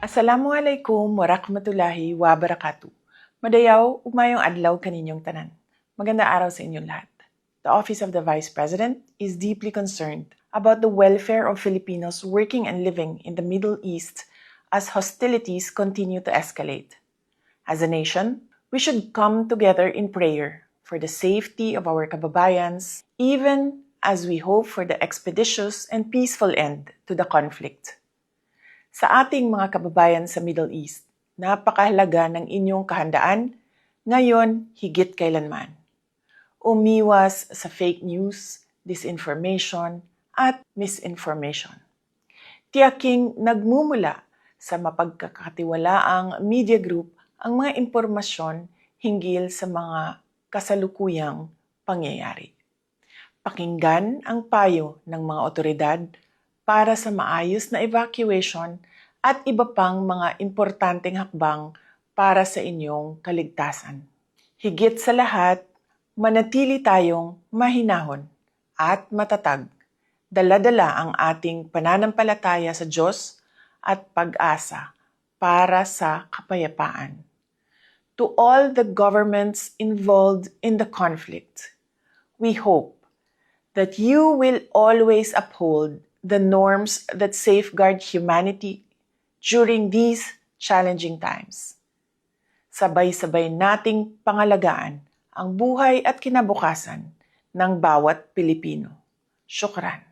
Assalamualaikum warahmatullahi wabarakatuh. Madayaw, umayong adlaw kaninyong tanan. Maganda araw sa inyong lahat. The Office of the Vice President is deeply concerned about the welfare of Filipinos working and living in the Middle East as hostilities continue to escalate. As a nation, we should come together in prayer for the safety of our kababayans, even as we hope for the expeditious and peaceful end to the conflict. Sa ating mga kababayan sa Middle East, napakahalaga ng inyong kahandaan ngayon higit kailanman. Umiwas sa fake news, disinformation, at misinformation. Tiyaking nagmumula sa mapagkakatiwalaang media group ang mga impormasyon hinggil sa mga kasalukuyang pangyayari. Pakinggan ang payo ng mga otoridad para sa maayos na evacuation at iba pang mga importanteng hakbang para sa inyong kaligtasan. Higit sa lahat, manatili tayong mahinahon at matatag. Dala-dala ang ating pananampalataya sa Diyos at pag-asa para sa kapayapaan. To all the governments involved in the conflict, we hope that you will always uphold the norms that safeguard humanity during these challenging times. Sabay-sabay nating pangalagaan ang buhay at kinabukasan ng bawat Pilipino. Syukran.